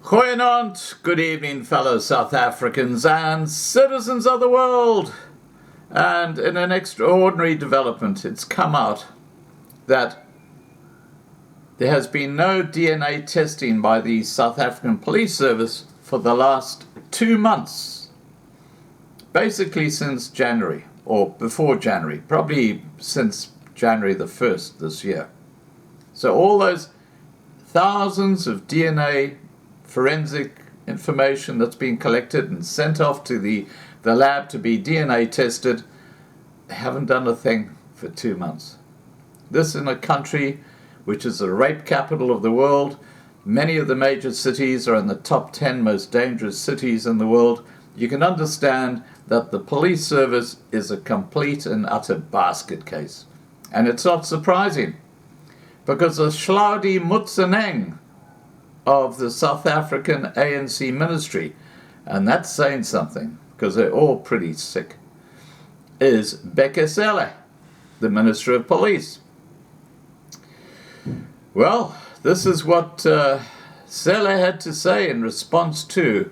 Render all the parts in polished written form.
Goeienaand, good evening, fellow South Africans and citizens of the world. And in an extraordinary development, it's come out that there has been no DNA testing by the South African Police Service for the last 2 months. Basically since January, or before January, probably since January the 1st this year. So all those thousands of DNA forensic information that's been collected and sent off to the lab to be DNA tested, they haven't done a thing for 2 months. This in a country which is the rape capital of the world. Many of the major cities are in the top 10 most dangerous cities in the world. You can understand that the police service is a complete and utter basket case. And it's not surprising, because the Hlaudi Moetsoneng of the South African ANC ministry, and that's saying something because they're all pretty sick, is Bheki Cele, the Minister of Police. Well, this is what Cele had to say in response to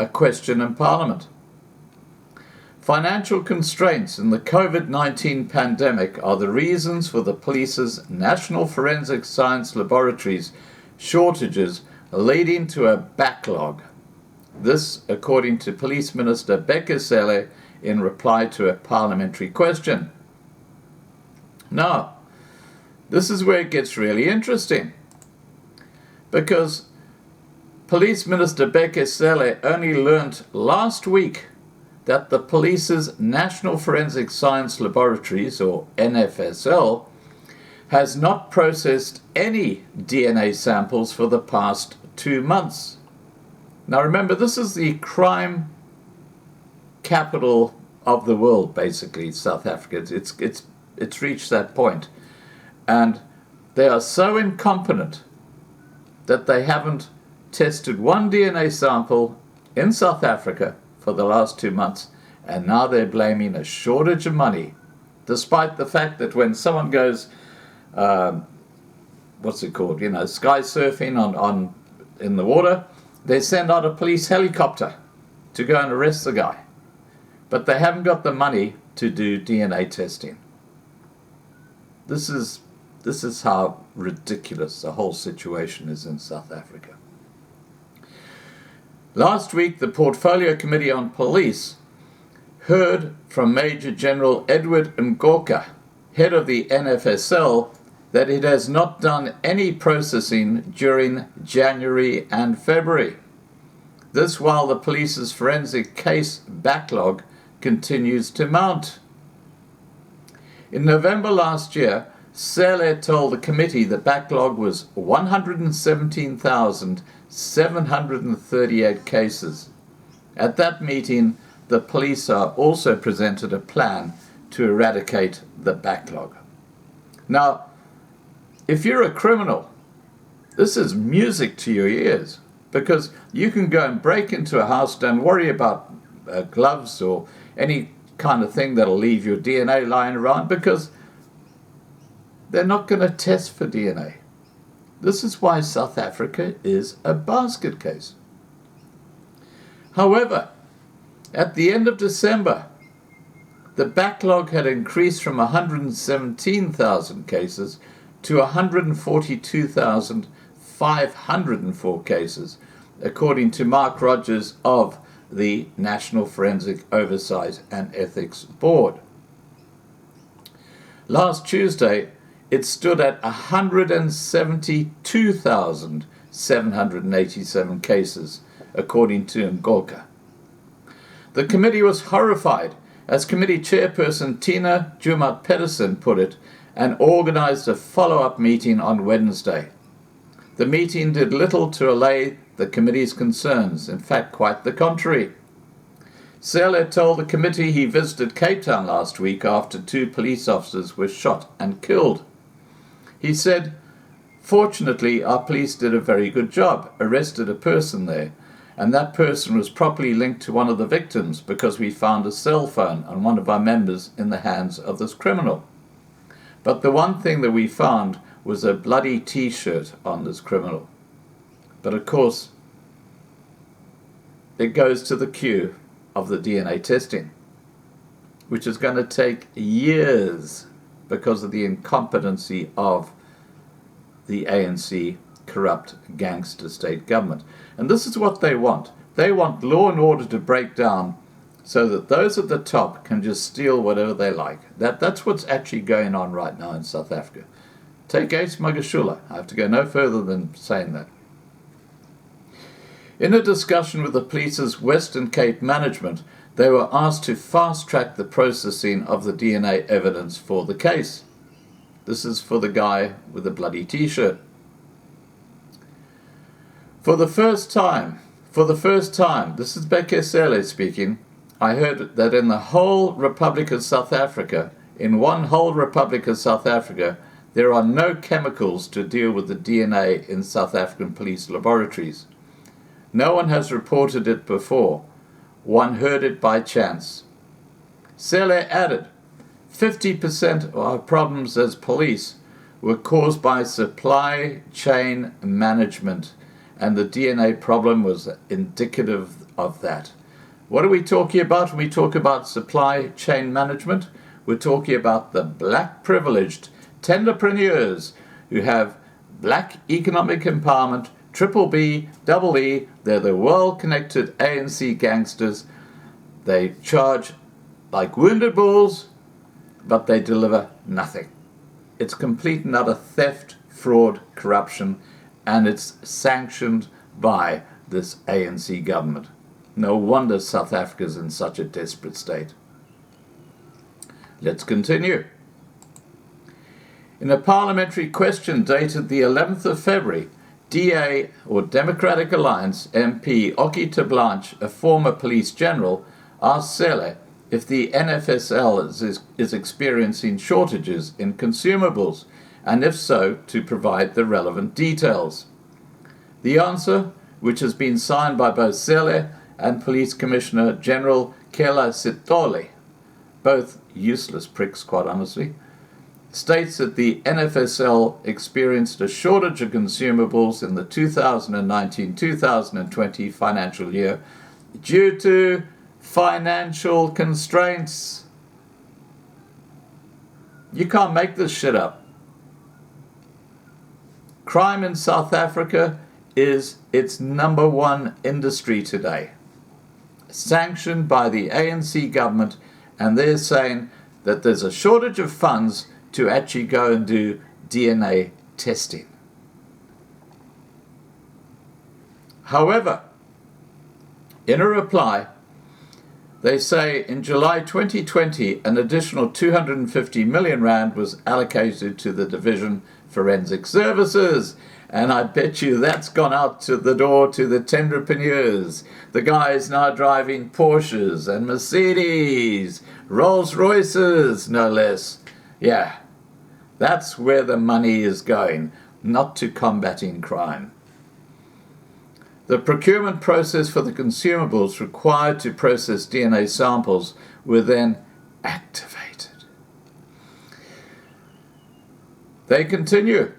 a question in Parliament. Financial constraints in the COVID-19 pandemic are the reasons for the police's National Forensic Science Laboratories shortages, leading to a backlog. This, according to Police Minister Bheki Cele in reply to a parliamentary question. Now, this is where it gets really interesting, because Police Minister Bheki Cele only learnt last week that the police's National Forensic Science Laboratories, or NFSL, has not processed any DNA samples for the past 2 months. Now remember, this is the crime capital of the world, basically, South Africa. It's reached that point. And they are so incompetent that they haven't tested one DNA sample in South Africa for the last 2 months, and now they're blaming a shortage of money, despite the fact that when someone goes what's it called? Sky surfing on in the water, they send out a police helicopter to go and arrest the guy. But they haven't got the money to do DNA testing. This is how ridiculous the whole situation is in South Africa. Last week, the Portfolio Committee on Police heard from Major General Edward Ngqoka, head of the NFSL, that it has not done any processing during January and February. This while the police's forensic case backlog continues to mount. In November last year, Cele told the committee the backlog was 117,738 cases. At that meeting, the police are also presented a plan to eradicate the backlog. Now, if you're a criminal, this is music to your ears, because you can go and break into a house, don't worry about gloves or any kind of thing that'll leave your DNA lying around, because they're not going to test for DNA. This is why South Africa is a basket case. However, at the end of December, the backlog had increased from 117,000 cases to 142,504 cases, according to Mark Rogers of the National Forensic Oversight and Ethics Board. Last Tuesday, it stood at 172,787 cases, according to Ngqoka. The committee was horrified, as committee chairperson Tina Joemat-Pettersson put it, and organized a follow-up meeting on Wednesday. The meeting did little to allay the committee's concerns, in fact quite the contrary. Cele told the committee he visited Cape Town last week after 2 police officers were shot and killed. He said, "Fortunately, our police did a very good job, arrested a person there, and that person was properly linked to one of the victims because we found a cell phone on one of our members in the hands of this criminal. But the one thing that we found was a bloody T-shirt on this criminal. But of course, it goes to the queue of the DNA testing, which is going to take years because of the incompetency of the ANC corrupt gangster state government. And this is what they want. They want law and order to break down so that those at the top can just steal whatever they like. That's what's actually going on right now in South Africa. Take Ace Magashula. I have to go no further than saying that. In a discussion with the police's Western Cape management, they were asked to fast-track the processing of the DNA evidence for the case. This is for the guy with the bloody T-shirt. For the first time, this is Bheki Cele speaking, I heard that in the whole Republic of South Africa, there are no chemicals to deal with the DNA in South African police laboratories. No one has reported it before. One heard it by chance. Cele added, 50% of our problems as police were caused by supply chain management, and the DNA problem was indicative of that. What are we talking about when we talk about supply chain management? We're talking about the black privileged tenderpreneurs who have black economic empowerment, triple B, double E. They're the well-connected ANC gangsters. They charge like wounded bulls, but they deliver nothing. It's complete and utter theft, fraud, corruption, and it's sanctioned by this ANC government. No wonder South Africa's in such a desperate state. Let's continue. In a parliamentary question dated the 11th of February, DA, or Democratic Alliance, MP Oki Blanche, a former police general, asked Cele if the NFSL is experiencing shortages in consumables, and if so, to provide the relevant details. The answer, which has been signed by both Cele and Police Commissioner General Kela Sitole, both useless pricks, quite honestly, states that the NFSL experienced a shortage of consumables in the 2019-2020 financial year due to financial constraints. You can't make this shit up. Crime in South Africa is its number one industry today, sanctioned by the ANC government, and they're saying that there's a shortage of funds to actually go and do DNA testing. However, in a reply, they say in July 2020, an additional 250 million rand was allocated to the Division Forensic Services. And I bet you that's gone out to the door to the tenderpreneurs. The guys now driving Porsches and Mercedes, Rolls Royces, no less. Yeah, that's where the money is going, not to combating crime. The procurement process for the consumables required to process DNA samples were then activated. They continue.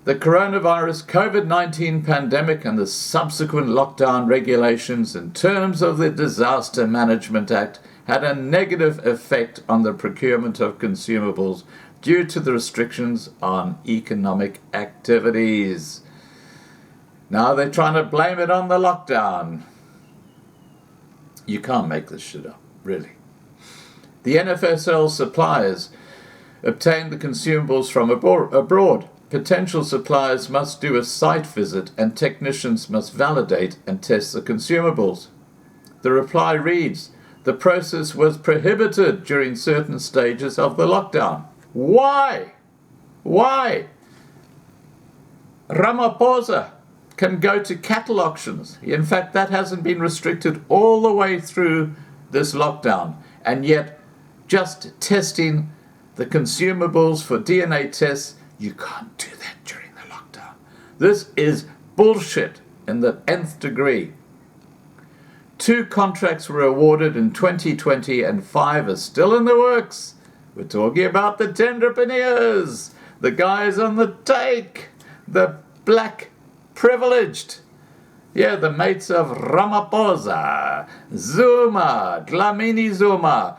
The coronavirus COVID-19 pandemic and the subsequent lockdown regulations in terms of the Disaster Management Act had a negative effect on the procurement of consumables due to the restrictions on economic activities. Now they're trying to blame it on the lockdown. You can't make this shit up, really. The NFSL suppliers obtained the consumables from abroad. Potential suppliers must do a site visit and technicians must validate and test the consumables. The reply reads, the process was prohibited during certain stages of the lockdown. Why? Why? Ramaphosa can go to cattle auctions. In fact, that hasn't been restricted all the way through this lockdown. And yet, just testing the consumables for DNA tests, you can't do that during the lockdown. This is bullshit in the nth degree. 2 contracts were awarded in 2020 and 5 are still in the works. We're talking about the tenderpreneurs, the guys on the take, the black privileged. Yeah, the mates of Ramaphosa, Zuma, Dlamini Zuma,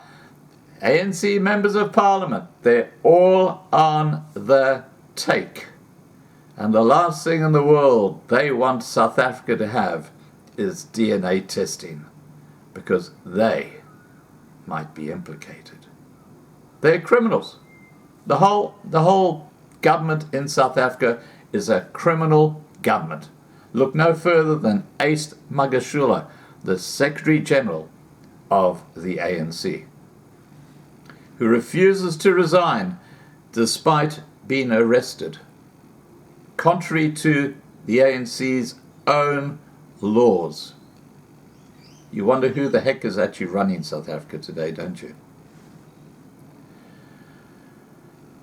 ANC members of parliament, they're all on the take. And the last thing in the world they want South Africa to have is DNA testing, because they might be implicated. They're criminals. The whole government in South Africa is a criminal government. Look no further than Ace Magashule, the Secretary General of the ANC, who refuses to resign despite being arrested, contrary to the ANC's own laws. You wonder who the heck is actually running South Africa today, don't you?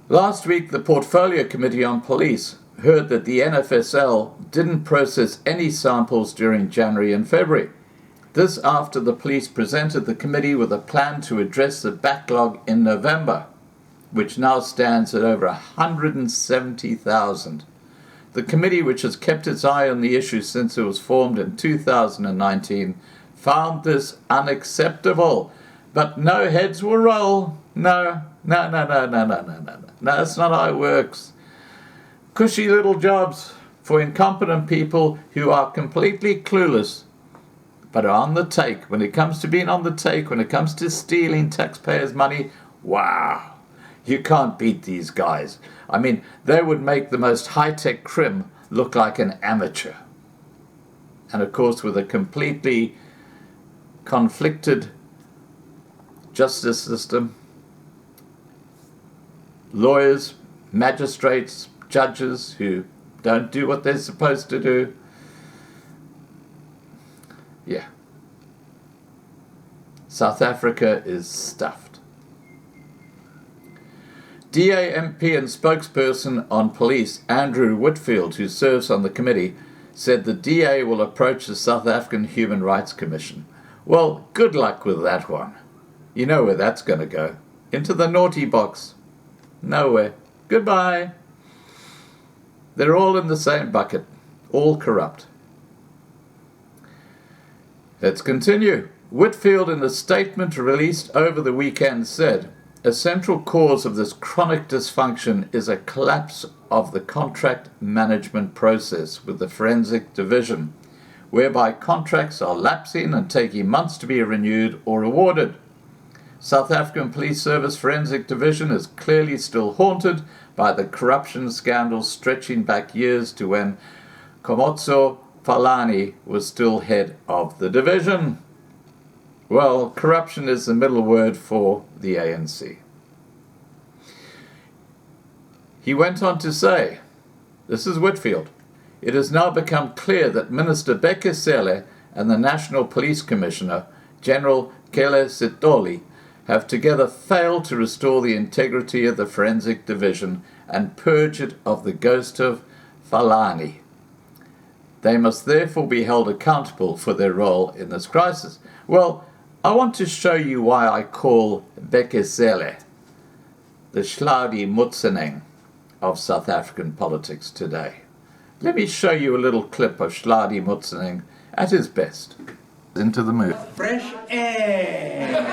Last week, the Portfolio Committee on Police heard that the NFSL didn't process any samples during January and February. This after the police presented the committee with a plan to address the backlog in November, which now stands at over 170,000. The committee, which has kept its eye on the issue since it was formed in 2019, found this unacceptable. But no heads will roll. No, that's not how it works. Cushy little jobs for incompetent people who are completely clueless, but are on the take. When it comes to being on the take, when it comes to stealing taxpayers' money, wow, you can't beat these guys. I mean, they would make the most high-tech crim look like an amateur. And of course, with a completely conflicted justice system, lawyers, magistrates, judges who don't do what they're supposed to do. Yeah. South Africa is stuffed. DA MP and spokesperson on police, Andrew Whitfield, who serves on the committee, said the DA will approach the South African Human Rights Commission. Well, good luck with that one. You know where that's going to go. Into the naughty box. Nowhere. Goodbye. They're all in the same bucket. All corrupt. Let's continue. Whitfield, in a statement released over the weekend, said, "A central cause of this chronic dysfunction is a collapse of the contract management process with the forensic division, whereby contracts are lapsing and taking months to be renewed or awarded. South African Police Service Forensic Division is clearly still haunted by the corruption scandals stretching back years to when Komotso Falani was still head of the division." Well, corruption is the middle word for the ANC. He went on to say, this is Whitfield, "It has now become clear that Minister Bheki Cele and the National Police Commissioner, General Kele Sitoli, have together failed to restore the integrity of the forensic division and purge it of the ghost of Falani. They must therefore be held accountable for their role in this crisis." Well, I want to show you why I call Bheki Cele the Hlaudi Moetsoneng of South African politics today. Let me show you a little clip of Hlaudi Moetsoneng at his best. Into the mood. Fresh air.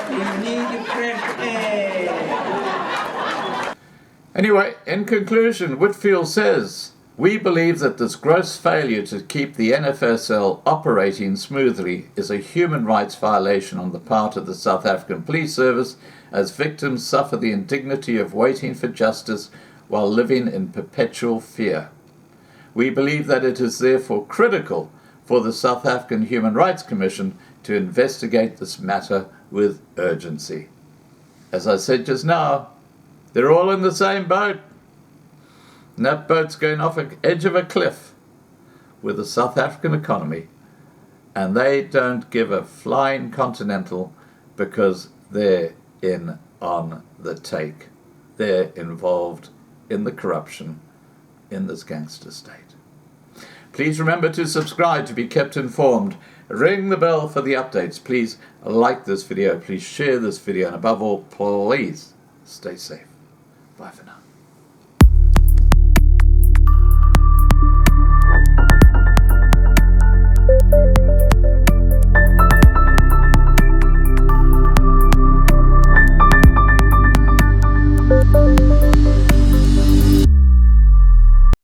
You need fresh air. Anyway, in conclusion, Whitfield says, "We believe that this gross failure to keep the NFSL operating smoothly is a human rights violation on the part of the South African Police Service, as victims suffer the indignity of waiting for justice while living in perpetual fear. We believe that it is therefore critical for the South African Human Rights Commission to investigate this matter with urgency." As I said just now, they're all in the same boat. And that boat's going off the edge of a cliff with the South African economy. And they don't give a flying continental because they're in on the take. They're involved in the corruption in this gangster state. Please remember to subscribe to be kept informed. Ring the bell for the updates. Please like this video. Please share this video. And above all, please stay safe. Bye for now.